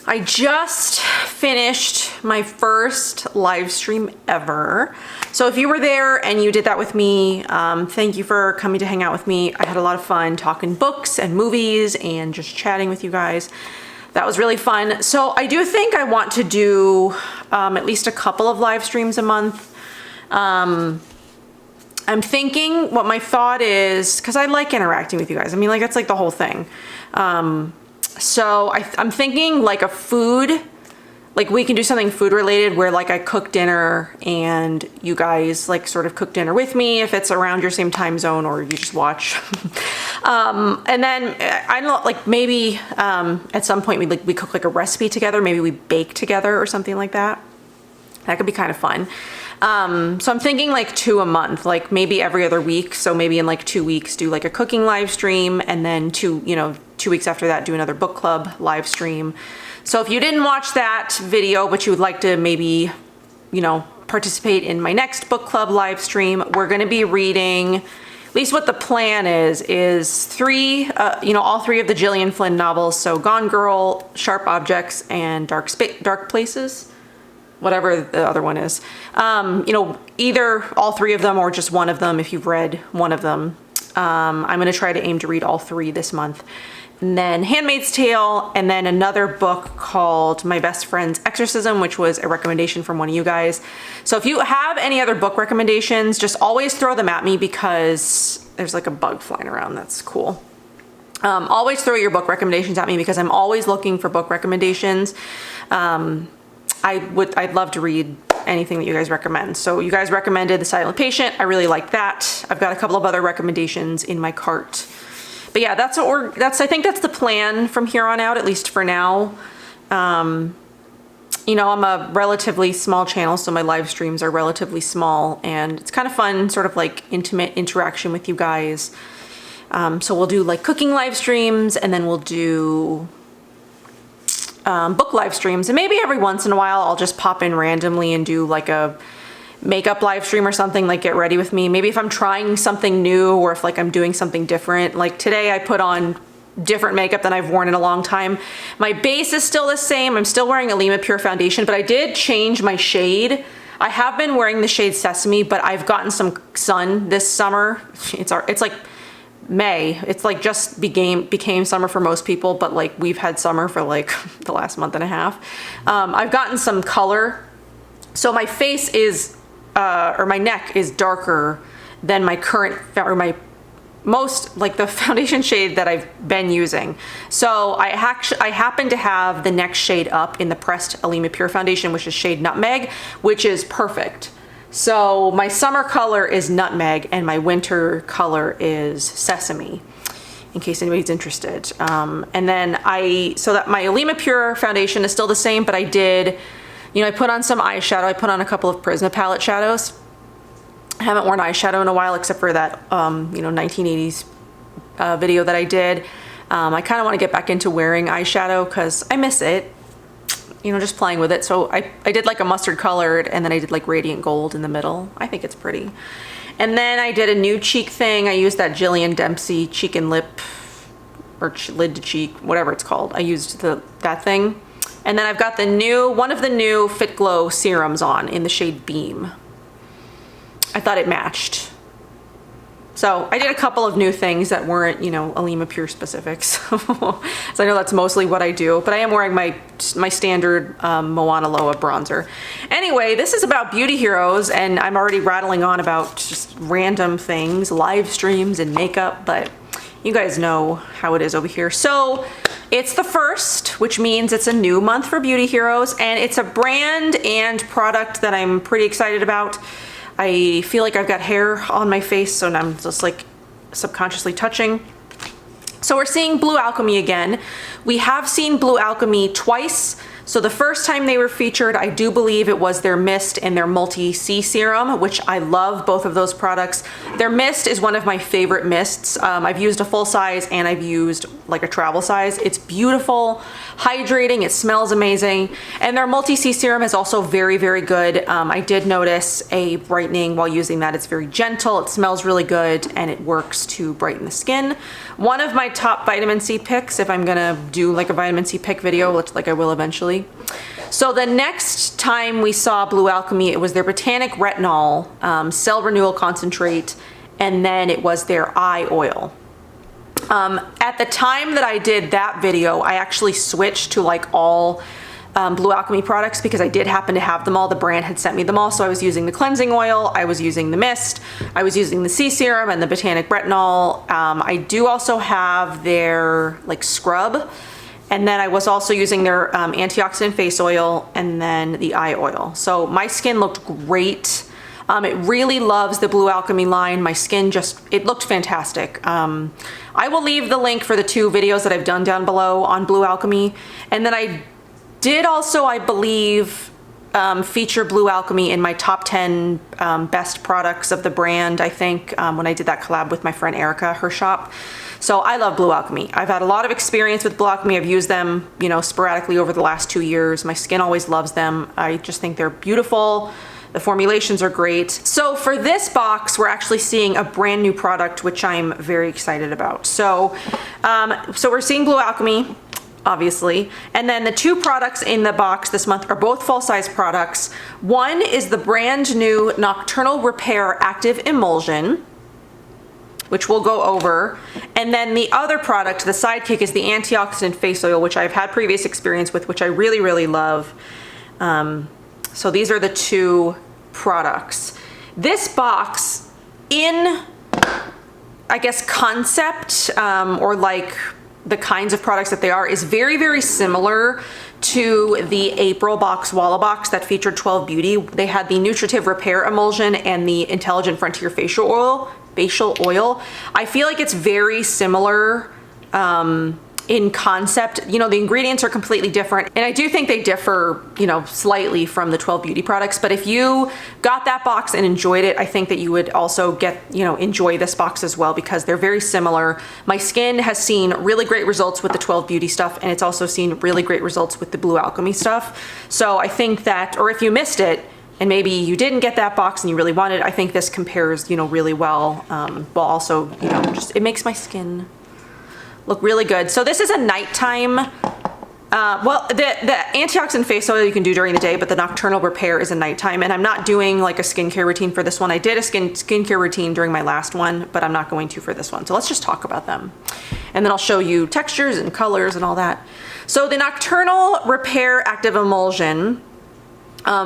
I just finished my first live stream ever. So if you were there and you did that with me, thank you for coming to hang out with me. I had a lot of fun talking books and movies and just chatting with you guys. That was really fun. So I do think I want to do at least a couple of live streams a month. I'm thinking what my thought is, because I like interacting with you guys. I mean, like, that's like the whole thing. So I'm thinking like a food, like we can do something food related where like I cook dinner and you guys like sort of cook dinner with me if it's around your same time zone, or you just watch. And then I don't know, like maybe at some point we cook like a recipe together. Maybe we bake together or something like that. That could be kind of fun. So I'm thinking like 2 a month, like maybe every other week. So maybe in like 2 weeks do like a cooking live stream, and then 2 weeks after that do another book club live stream. So if you didn't watch that video, but you would like to maybe, participate in my next book club live stream, we're going to be reading, at least what the plan is all 3 of the Gillian Flynn novels. So Gone Girl, Sharp Objects, and Dark Places. Whatever the other one is, either all 3 of them or just one of them if you've read one of them. I'm going to try to aim to read all 3 this month. And then Handmaid's Tale, and then another book called My Best Friend's Exorcism, which was a recommendation from one of you guys. So if you have any other book recommendations, just always throw them at me, because there's like a bug flying around. That's cool. Always throw your book recommendations at me, because I'm always looking for book recommendations. I'd love to read anything that you guys recommend. So you guys recommended The Silent Patient. I really like that. I've got a couple of other recommendations in my cart. But yeah, I think that's the plan from here on out, at least for now. I'm a relatively small channel, so my live streams are relatively small, and it's kind of fun, sort of like intimate interaction with you guys. So we'll do like cooking live streams, and then we'll do book live streams, and maybe every once in a while I'll just pop in randomly and do like a makeup live stream or something, like get ready with me. Maybe if I'm trying something new, or if like I'm doing something different. Like today I put on different makeup than I've worn in a long time. My base is still the same. I'm still wearing Alima Pure Foundation, but I did change my shade. I have been wearing the shade Sesame, but I've gotten some sun this summer. It's like May. It's like just became summer for most people, but like we've had summer for like the last month and a half. I've gotten some color, so my face is or my neck is darker than my current, or my most, like the foundation shade that I've been using. So I happen to have the next shade up in the pressed Alima Pure Foundation, which is shade Nutmeg, which is perfect. So my summer color is Nutmeg and my winter color is Sesame, in case anybody's interested. And then so that my Alima Pure Foundation is still the same, but I did, I put on some eyeshadow. I put on a couple of Prisma palette shadows. I haven't worn eyeshadow in a while, except for that, 1980s video that I did. I kind of want to get back into wearing eyeshadow because I miss it. Just playing with it. So I did like a mustard colored, and then I did like radiant gold in the middle. I think it's pretty. And then I did a new cheek thing. I used that Jillian Dempsey cheek and lip, or lid to cheek, whatever it's called. I used that thing. And then I've got one of the new Fit Glow serums on in the shade Beam. I thought it matched. So I did a couple of new things that weren't, Alima Pure specifics. So I know that's mostly what I do, but I am wearing my standard Moana Loa bronzer. Anyway, this is about beauty heroes, and I'm already rattling on about just random things, live streams and makeup, but you guys know how it is over here. So it's the 1st, which means it's a new month for beauty heroes, and it's a brand and product that I'm pretty excited about. I feel like I've got hair on my face, so now I'm just like subconsciously touching. So we're seeing Blüh Alchemy again. We have seen Blüh Alchemy twice. So the first time they were featured, I do believe it was their mist and their multi-C serum, which I love both of those products. Their mist is one of my favorite mists. I've used a full size and I've used like a travel size. It's beautiful, hydrating, it smells amazing. And their multi-C serum is also very, very good. I did notice a brightening while using that. It's very gentle, it smells really good, and it works to brighten the skin. One of my top vitamin C picks, if I'm gonna do like a vitamin C pick video, which like I will eventually. So the next time we saw Blüh Alchemy, it was their Botanic Retinol Cell Renewal Concentrate, and then it was their eye oil. At the time that I did that video, I actually switched to like all Blüh Alchemy products because I did happen to have them all. The brand had sent me them all. So I was using the cleansing oil, I was using the mist, I was using the C serum and the Botanic Retinol. I do also have their like scrub. And then I was also using their antioxidant face oil and then the eye oil. So my skin looked great. It really loves the Blüh Alchemy line. My skin just, it looked fantastic. I will leave the link for the 2 videos that I've done down below on Blüh Alchemy. And then I did also, I believe, feature Blüh Alchemy in my top 10 best products of the brand, I think, when I did that collab with my friend Erica, her shop. So I love Blüh Alchemy. I've had a lot of experience with Blüh Alchemy. I've used them, you know, sporadically over the last 2 years. My skin always loves them. I just think they're beautiful. The formulations are great. So for this box, we're actually seeing a brand new product, which I'm very excited about. So, we're seeing Blüh Alchemy, obviously. And then the 2 products in the box this month are both full-size products. One is the brand new Nocturnal Repair Active Emulsion, which we'll go over. And then the other product, the sidekick, is the Antioxidant Face Oil, which I've had previous experience with, which I really, really love. So these are the 2 products. This box, in, I guess, concept, or like the kinds of products that they are, is very, very similar to the April box, Walla box that featured 12 Beauty. They had the Nutritive Repair Emulsion and the Intelligent Frontier Facial Oil. I feel like it's very similar in concept. You know, the ingredients are completely different, and I do think they differ, you know, slightly from the 12 Beauty products. But if you got that box and enjoyed it, I think that you would also enjoy this box as well, because they're very similar. My skin has seen really great results with the 12 Beauty stuff, and it's also seen really great results with the Blüh Alchemy stuff. So I think that, or if you missed it, and maybe you didn't get that box and you really wanted, I think this compares, you know, really well. While also, you know, just, it makes my skin look really good. So this is a nighttime, well, the antioxidant face oil you can do during the day, but the Nocturnal Repair is a nighttime. And I'm not doing like a skincare routine for this one. I did a skincare routine during my last one, but I'm not going to for this one. So let's just talk about them. And then I'll show you textures and colors and all that. So the Nocturnal Repair Active Emulsion,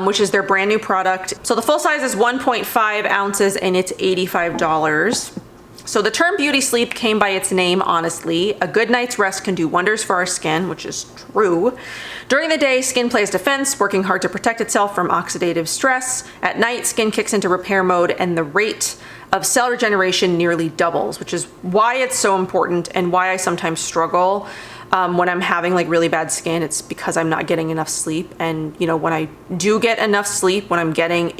which is their brand new product. So the full size is 1.5 ounces and it's $85. So the term beauty sleep came by its name, honestly. A good night's rest can do wonders for our skin, which is true. During the day, skin plays defense, working hard to protect itself from oxidative stress. At night, skin kicks into repair mode and the rate of cell regeneration nearly doubles, which is why it's so important and why I sometimes struggle when I'm having like really bad skin. It's because I'm not getting enough sleep. And, you know, when I do get enough sleep, when I'm getting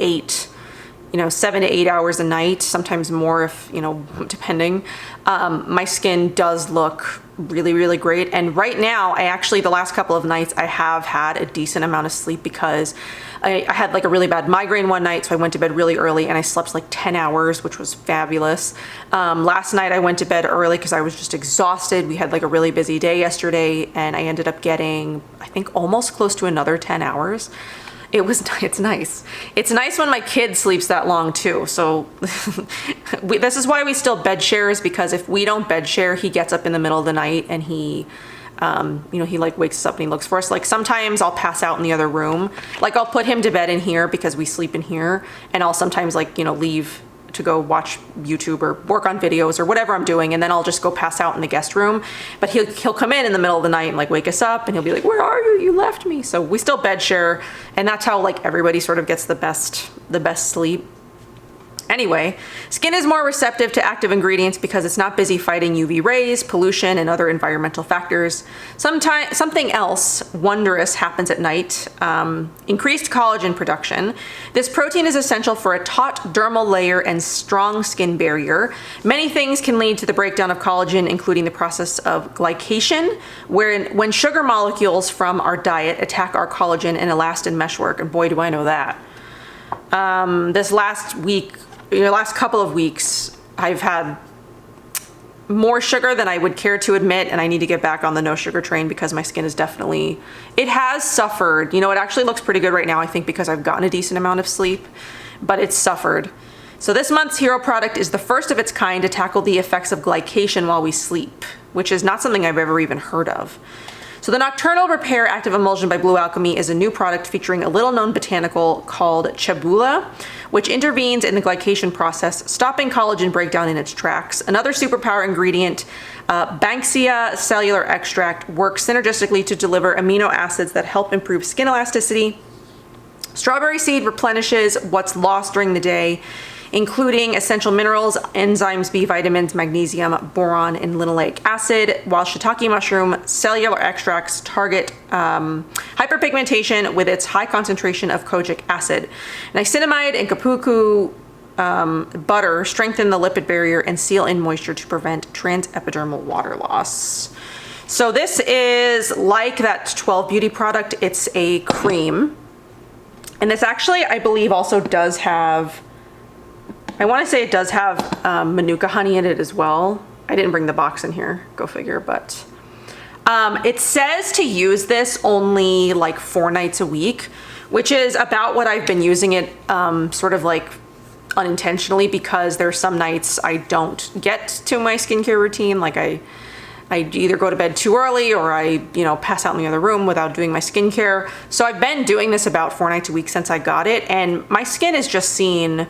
7 to 8 hours a night, sometimes more if, you know, depending, my skin does look really, really great. And right now, I actually, the last couple of nights, I have had a decent amount of sleep because I had like a really bad migraine one night, so I went to bed really early and I slept like 10 hours, which was fabulous. Last night I went to bed early because I was just exhausted. We had like a really busy day yesterday and I ended up getting, I think, almost close to another 10 hours. It's nice. It's nice when my kid sleeps that long too. So this is why we still bed share, is because if we don't bed share, he gets up in the middle of the night and he, he like wakes us up and he looks for us. Like sometimes I'll pass out in the other room. Like I'll put him to bed in here because we sleep in here, and I'll sometimes like, leave to go watch YouTube or work on videos or whatever I'm doing, and then I'll just go pass out in the guest room. But he'll come in the middle of the night and like wake us up, and he'll be like, "Where are you? You left me." So we still bed share, and that's how like everybody sort of gets the best sleep. Anyway, skin is more receptive to active ingredients because it's not busy fighting UV rays, pollution, and other environmental factors. Something else wondrous happens at night, increased collagen production. This protein is essential for a taut dermal layer and strong skin barrier. Many things can lead to the breakdown of collagen, including the process of glycation, when sugar molecules from our diet attack our collagen and elastin meshwork, and boy do I know that. This last couple of weeks, I've had more sugar than I would care to admit, and I need to get back on the no sugar train because my skin is definitely, it has suffered. You know, it actually looks pretty good right now, I think, because I've gotten a decent amount of sleep, but it's suffered. So this month's hero product is the first of its kind to tackle the effects of glycation while we sleep, which is not something I've ever even heard of. So the Nocturnal Repair Active Emulsion by Blüh Alchemy is a new product featuring a little-known botanical called chabula, which intervenes in the glycation process, stopping collagen breakdown in its tracks. Another superpower ingredient, Banksia cellular extract, works synergistically to deliver amino acids that help improve skin elasticity. Strawberry seed replenishes what's lost during the day, including essential minerals, enzymes, B vitamins, magnesium, boron, and linoleic acid, while shiitake mushroom cellular extracts target hyperpigmentation with its high concentration of kojic acid. Niacinamide and kapuku butter strengthen the lipid barrier and seal in moisture to prevent transepidermal water loss. So this is like that 12 Beauty product. It's a cream. And this actually, I believe, also does have, I want to say it does have manuka honey in it as well. I didn't bring the box in here, go figure, but it says to use this only like 4 nights a week, which is about what I've been using it sort of like unintentionally, because there's some nights I don't get to my skincare routine. Like I either go to bed too early or I, you know, pass out in the other room without doing my skincare. So I've been doing this about 4 nights a week since I got it, and my skin has just seen,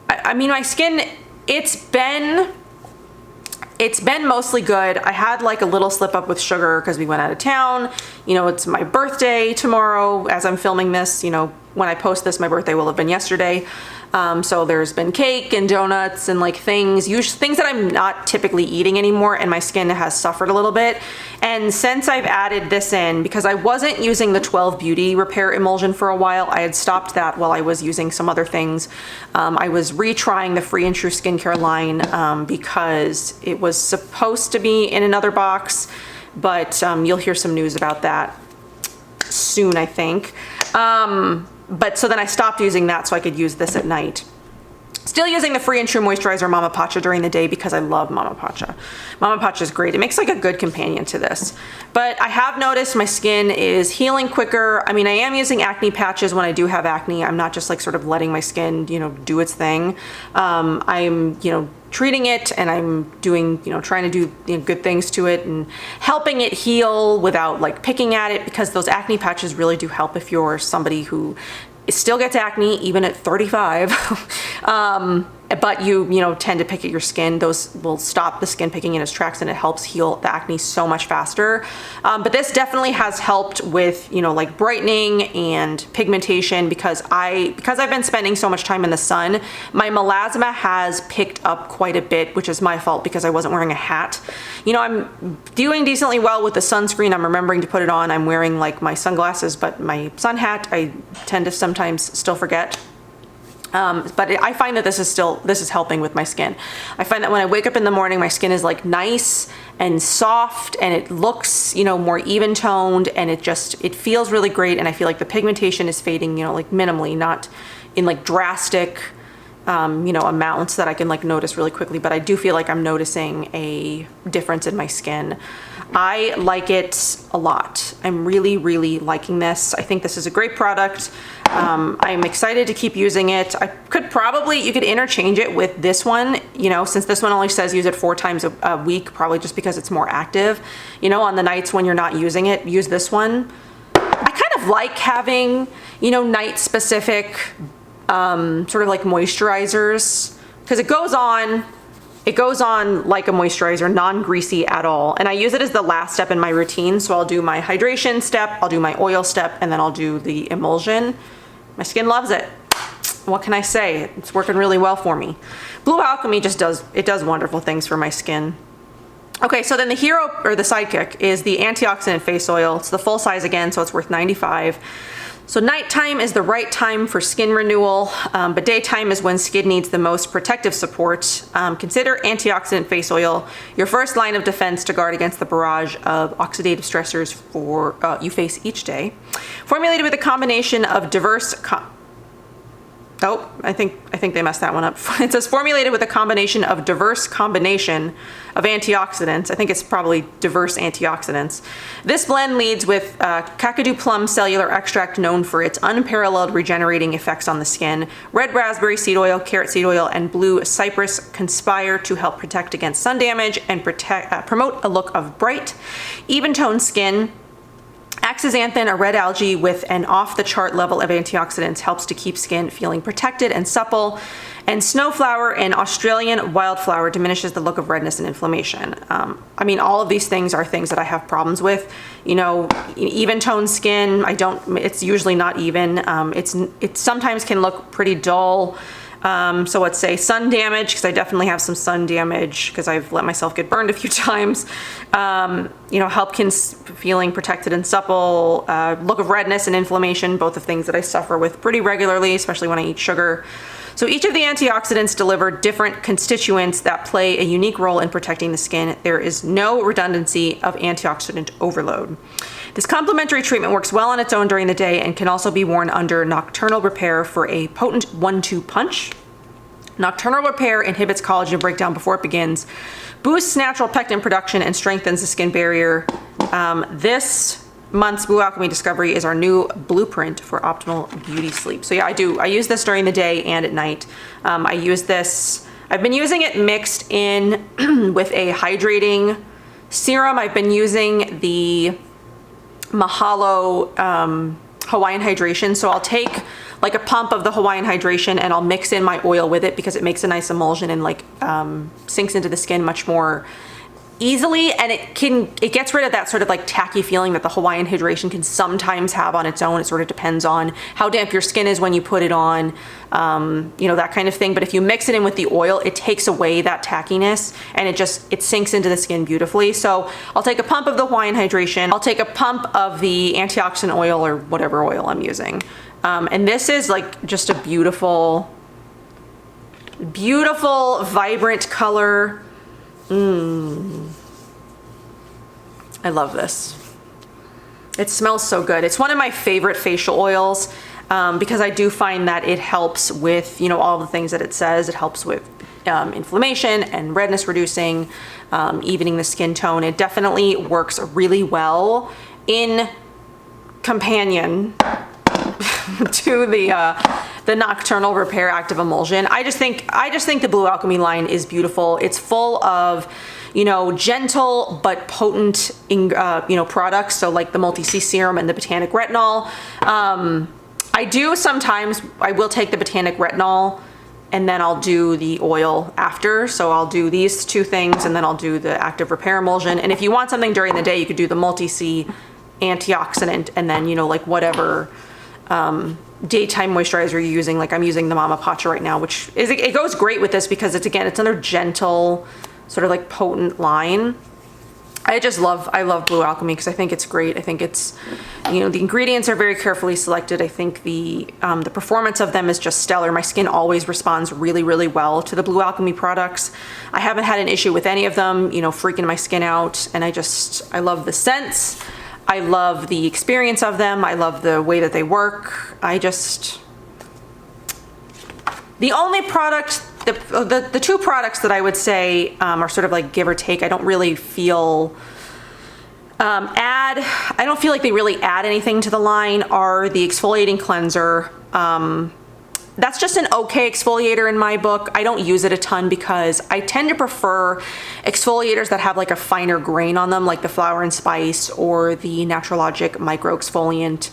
I mean, my skin, it's been mostly good. I had like a little slip up with sugar because we went out of town. You know, it's my birthday tomorrow as I'm filming this. You know, when I post this, my birthday will have been yesterday. So there's been cake and donuts and like things that I'm not typically eating anymore, and my skin has suffered a little bit. And since I've added this in, because I wasn't using the 12 Beauty Repair Emulsion for a while, I had stopped that while I was using some other things. I was retrying the Free and True skincare line because it was supposed to be in another box, but you'll hear some news about that soon, I think. But so then I stopped using that so I could use this at night. Still using the Free and True Moisturizer Mama Pacha during the day because I love Mama Pacha. Mama Pacha is great. It makes like a good companion to this. But I have noticed my skin is healing quicker. I mean, I am using acne patches when I do have acne. I'm not just like sort of letting my skin, you know, do its thing. I'm, you know, treating it, and I'm doing, you know, trying to do, you know, good things to it and helping it heal without like picking at it, because those acne patches really do help if you're somebody who still gets acne even at 35. But you know, tend to pick at your skin. Those will stop the skin picking in its tracks, and it helps heal the acne so much faster. But this definitely has helped with, you know, like brightening and pigmentation, because I've been spending so much time in the sun. My melasma has picked up quite a bit, which is my fault because I wasn't wearing a hat. You know, I'm doing decently well with the sunscreen. I'm remembering to put it on. I'm wearing like my sunglasses, but my sun hat, I tend to sometimes still forget. But I find that this is helping with my skin. I find that when I wake up in the morning, my skin is like nice and soft, and it looks, you know, more even toned, and it feels really great. And I feel like the pigmentation is fading, you know, like minimally, not in like drastic, you know, amounts that I can like notice really quickly. But I do feel like I'm noticing a difference in my skin. I like it a lot. I'm really, really liking this. I think this is a great product. I'm excited to keep using it. You could interchange it with this one, you know, since this one only says use it 4 times a week, probably just because it's more active. You know, on the nights when you're not using it, use this one. I kind of like having, you know, night specific, sort of like moisturizers, because it goes on like a moisturizer, non-greasy at all. And I use it as the last step in my routine. So I'll do my hydration step, I'll do my oil step, and then I'll do the emulsion. My skin loves it. what can I say? It's working really well for me. Blüh Alchemy just does wonderful things for my skin. Okay, so then the hero, or the sidekick, is the Antioxidant Face Oil. It's the full size again, so it's worth $95. So nighttime is the right time for skin renewal, but daytime is when skin needs the most protective support. Consider Antioxidant Face Oil your first line of defense to guard against the barrage of oxidative stressors you face each day. Formulated with a combination of diverse... Oh, I think they messed that one up. It says formulated with a combination of antioxidants. I think it's probably diverse antioxidants. This blend leads with Kakadu plum cellular extract, known for its unparalleled regenerating effects on the skin. Red raspberry seed oil, carrot seed oil, and blue cypress conspire to help protect against sun damage and promote a look of bright, even-toned skin. Axanthin, a red algae with an off-the-chart level of antioxidants, helps to keep skin feeling protected and supple. And snowflower, an Australian wildflower, diminishes the look of redness and inflammation. I mean, all of these things are things that I have problems with. You know, even-toned skin, it's usually not even. It sometimes can look pretty dull. So let's say sun damage, because I definitely have some sun damage because I've let myself get burned a few times. You know, feeling protected and supple, look of redness and inflammation, both of things that I suffer with pretty regularly, especially when I eat sugar. So each of the antioxidants deliver different constituents that play a unique role in protecting the skin. There is no redundancy of antioxidant overload. This complementary treatment works well on its own during the day and can also be worn under Nocturnal Repair for a potent 1-2 punch. Nocturnal Repair inhibits collagen breakdown before it begins, boosts natural pectin production, and strengthens the skin barrier. This month's Blüh Alchemy discovery is our new blueprint for optimal beauty sleep. So yeah, I use this during the day and at night. I use this, I've been using it mixed in with a hydrating serum. I've been using the Mahalo Hawaiian Hydration. So I'll take like a pump of the Hawaiian Hydration and I'll mix in my oil with it because it makes a nice emulsion and like sinks into the skin much more easily, and it gets rid of that sort of like tacky feeling that the Hawaiian Hydration can sometimes have on its own. It sort of depends on how damp your skin is when you put it on, you know, that kind of thing. But if you mix it in with the oil, it takes away that tackiness and it sinks into the skin beautifully. So I'll take a pump of the Hawaiian Hydration, I'll take a pump of the antioxidant oil or whatever oil I'm using. And this is like just a beautiful, beautiful, vibrant color. I love this. It smells so good. It's one of my favorite facial oils because I do find that it helps with, you know, all the things that it says. It helps with inflammation and redness reducing, evening the skin tone. It definitely works really well in companion to the Nocturnal Repair Active Emulsion. I just think the Blüh Alchemy line is beautiful. It's full of, you know, gentle but potent, you know, products. So like the multi-C serum and the botanic retinol. I will take the botanic retinol and then I'll do the oil after. So I'll do these two things and then I'll do the active repair emulsion. And if you want something during the day, you could do the multi-C antioxidant and then, you know, like whatever daytime moisturizer you're using. Like I'm using the Mama Pacha right now, which is, it goes great with this because it's another gentle sort of like potent line. I love Blüh Alchemy because I think it's great. I think it's, you know, the ingredients are very carefully selected. I think the performance of them is just stellar. My skin always responds really, really well to the Blüh Alchemy products. I haven't had an issue with any of them, you know, freaking my skin out. And I love the scents. I love the experience of them. I love the way that they work. The only product, the two products that I would say are sort of like give or take, I don't really feel I don't feel like they really add anything to the line, are the exfoliating cleanser. That's just an okay exfoliator in my book. I don't use it a ton because I tend to prefer exfoliators that have like a finer grain on them, like the Flower and Spice or the Naturalogic micro exfoliant,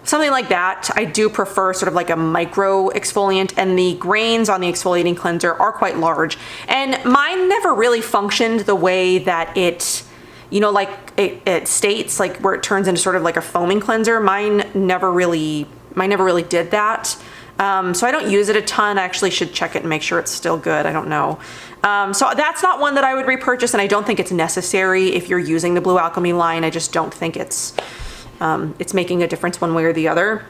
something like that. I do prefer sort of like a micro exfoliant, and the grains on the exfoliating cleanser are quite large. And mine never really functioned the way that it, you know, like it states, like where it turns into sort of like a foaming cleanser. Mine never really did that. So I don't use it a ton. I actually should check it and make sure it's still good. I don't know. So that's not one that I would repurchase, and I don't think it's necessary if you're using the Blüh Alchemy line. I just don't think it's making a difference one way or the other.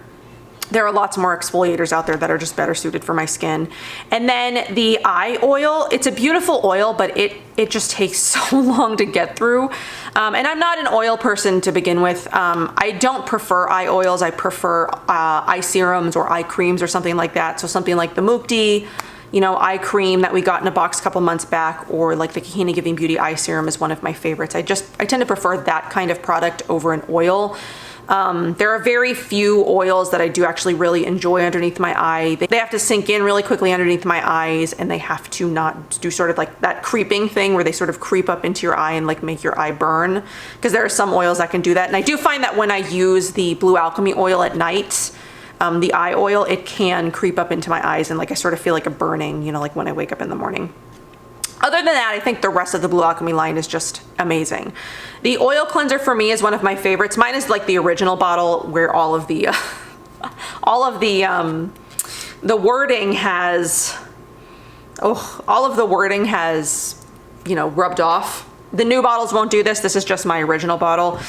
There are lots more exfoliators out there that are just better suited for my skin. And then the eye oil, it's a beautiful oil, but it just takes so long to get through. And I'm not an oil person to begin with. I don't prefer eye oils. I prefer eye serums or eye creams or something like that. So something like the Mukti, you know, eye cream that we got in a box a couple months back, or like the Kahina Giving Beauty eye serum is one of my favorites. I tend to prefer that kind of product over an oil. There are very few oils that I do actually really enjoy underneath my eye. They have to sink in really quickly underneath my eyes, and they have to not do sort of like that creeping thing where they sort of creep up into your eye and like make your eye burn, because there are some oils that can do that. And I do find that when I use the Blüh Alchemy oil at night, the eye oil, it can creep up into my eyes and like I sort of feel like a burning, you know, like when I wake up in the morning. Other than that, I think the rest of the Blüh Alchemy line is just amazing. The oil cleanser for me is one of my favorites. Mine is like the original bottle where all of the the wording has, all of the wording has, you know, rubbed off. The new bottles won't do this. This is just my original bottle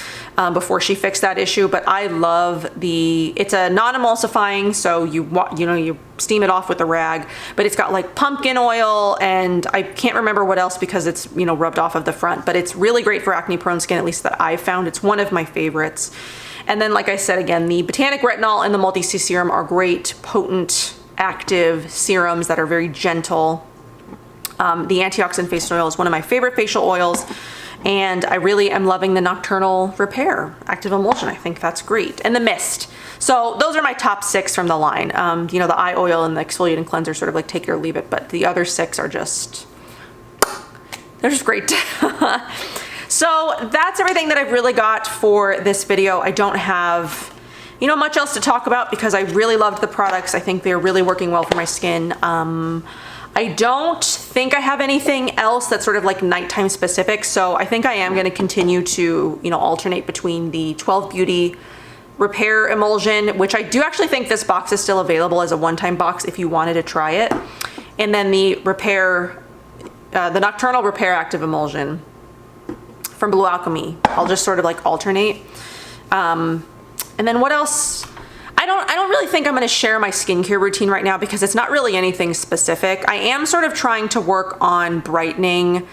before she fixed that issue. But I love it's a non-emulsifying, so you steam it off with a rag. But it's got like pumpkin oil, and I can't remember what else because it's, you know, rubbed off of the front. But it's really great for acne-prone skin, at least that I've found. It's one of my favorites. And then, like I said again, the Botanic Retinol and the Multi-C Serum are great, potent, active serums that are very gentle. The Antioxidant face oil is one of my favorite facial oils, and I really am loving the Nocturnal Repair Active Emulsion. I think that's great. And the mist. So those are my top 6 from the line. You know, the eye oil and the exfoliating cleanser sort of like take it or leave it, but the other 6 are just, they're just great. So that's everything that I've really got for this video. I don't have, you know, much else to talk about because I really loved the products. I think they're really working well for my skin. I don't think I have anything else that's sort of like nighttime specific, so I think I am going to continue to, you know, alternate between the 12 Beauty Repair Emulsion, which I do actually think this box is still available as a one-time box if you wanted to try it, and then the Nocturnal Repair Active Emulsion from Blüh Alchemy. I'll just sort of like alternate. And then what else? I don't really think I'm going to share my skincare routine right now because it's not really anything specific. I am sort of trying to work on brightening,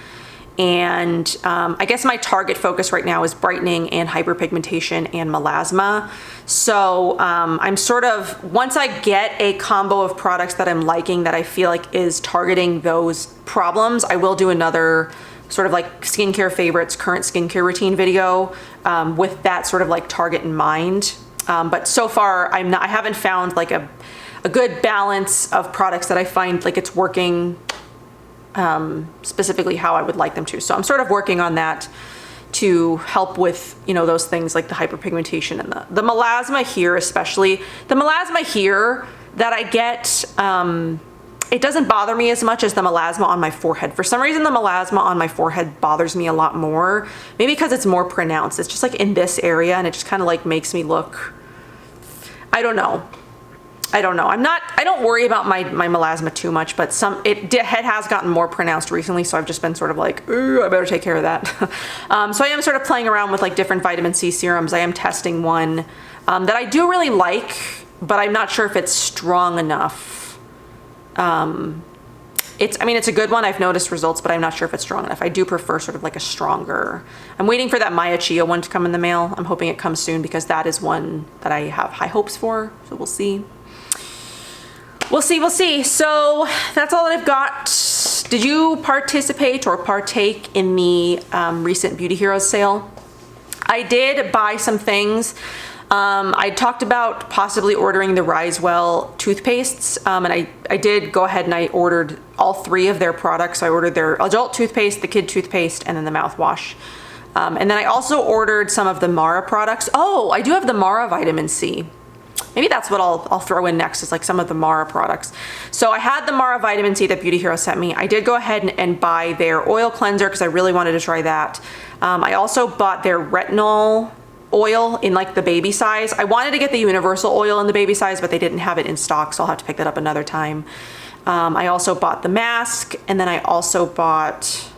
and I guess my target focus right now is brightening and hyperpigmentation and melasma. So I'm sort of, once I get a combo of products that I'm liking that I feel like is targeting those problems, I will do another sort of like skincare favorites, current skincare routine video with that sort of like target in mind. But so far I haven't found like a good balance of products that I find like it's working specifically how I would like them to. So I'm sort of working on that to help with, you know, those things like the hyperpigmentation and the melasma here, especially. The melasma here that I get, it doesn't bother me as much as the melasma on my forehead. For some reason, the melasma on my forehead bothers me a lot more. Maybe because it's more pronounced. It's just like in this area, and it just kind of like makes me look, I don't know. I don't worry about my melasma too much, but it has gotten more pronounced recently, so I've just been sort of like, ooh, I better take care of that. So I am sort of playing around with like different vitamin C serums. I am testing one that I do really like, but I'm not sure if it's strong enough. It's a good one. I've noticed results, but I'm not sure if it's strong enough. I do prefer sort of like a stronger. I'm waiting for that Maya Chia one to come in the mail. I'm hoping it comes soon because that is one that I have high hopes for. So we'll see. We'll see. So that's all that I've got. Did you participate or partake in the recent Beauty Heroes sale? I did buy some things. I talked about possibly ordering the Risewell toothpastes, and I did go ahead and I ordered all 3 of their products. So I ordered their adult toothpaste, the kid toothpaste, and then the mouthwash. And then I also ordered some of the Mara products. Oh, I do have the Mara vitamin C. Maybe that's what I'll throw in next, is like some of the Mara products. So I had the Mara vitamin C that Beauty Hero sent me. I did go ahead and buy their oil cleanser because I really wanted to try that. I also bought their retinol oil in like the baby size. I wanted to get the universal oil in the baby size, but they didn't have it in stock, so I'll have to pick that up another time. I also bought the mask, and then I also bought,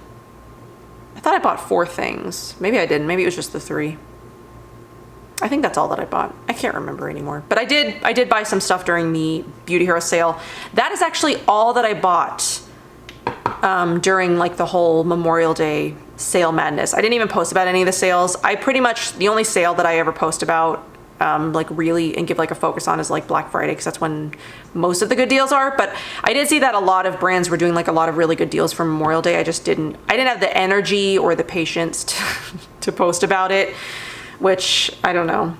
I thought I bought 4 things. Maybe I didn't. Maybe it was just the 3. I think that's all that I bought. I can't remember anymore. But I did buy some stuff during the Beauty Hero sale. That is actually all that I bought during like the whole Memorial Day sale madness. I didn't even post about any of the sales. I pretty much, the only sale that I ever post about like really and give like a focus on is like Black Friday, because that's when most of the good deals are. But I did see that a lot of brands were doing like a lot of really good deals for Memorial Day. I didn't have the energy or the patience to post about it, which I don't know.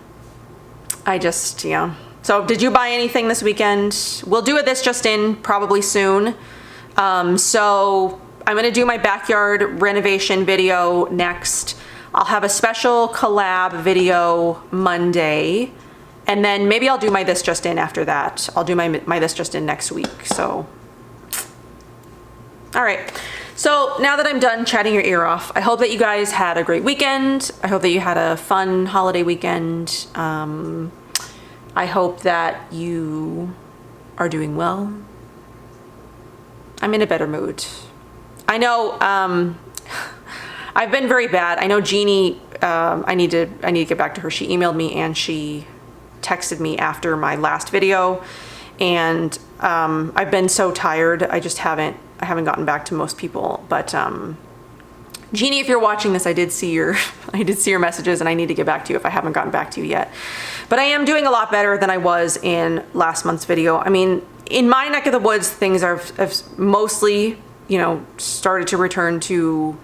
Yeah. So did you buy anything this weekend? We'll do this just in probably soon. So I'm gonna do my backyard renovation video next. I'll have a special collab video Monday, and then maybe I'll do my This Just In after that. I'll do my This Just In next week, so. All right, so now that I'm done chatting your ear off, I hope that you guys had a great weekend. I hope that you had a fun holiday weekend. I hope that you are doing well. I'm in a better mood. I know, I've been very bad. I know Jeannie, I need to get back to her. She emailed me and she texted me after my last video, and I've been so tired. I haven't gotten back to most people. But Jeannie, if you're watching this, I did see your messages, and I need to get back to you if I haven't gotten back to you yet. But I am doing a lot better than I was in last month's video. I mean, in my neck of the woods, things have mostly, you know, started to return to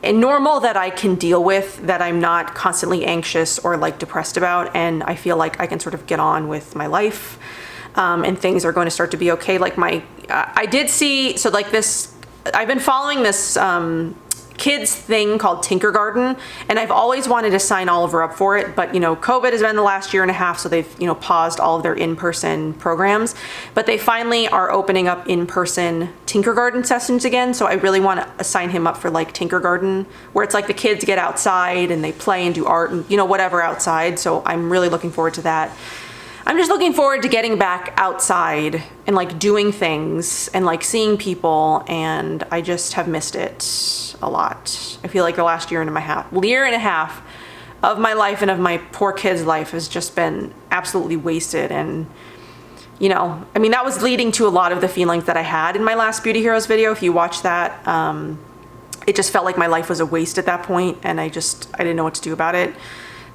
a normal that I can deal with, that I'm not constantly anxious or like depressed about, and I feel like I can sort of get on with my life, and things are going to start to be okay. Like I did see, so like this, I've been following this kids thing called Tinker Garden, and I've always wanted to sign Oliver up for it, but you know, COVID has been the last year and a half, so they've, you know, paused all of their in-person programs, but they finally are opening up in-person Tinker Garden sessions again. So I really want to sign him up for like Tinker Garden, where it's like the kids get outside and they play and do art and, you know, whatever outside. So I'm really looking forward to that. I'm just looking forward to getting back outside and like doing things and like seeing people, and I just have missed it a lot. I feel like the last year and a half of my life and of my poor kid's life has just been absolutely wasted. And you know, I mean, that was leading to a lot of the feelings that I had in my last Beauty Heroes video. If you watch that, it just felt like my life was a waste at that point, and I didn't know what to do about it,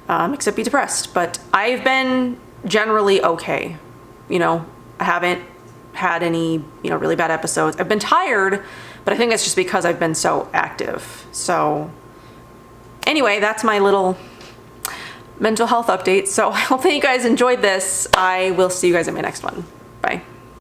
except be depressed. But I've been generally okay. You know, I haven't had any, you know, really bad episodes. I've been tired, but I think that's just because I've been so active. So anyway, that's my little mental health update. So I hope that you guys enjoyed this. I will see you guys in my next one.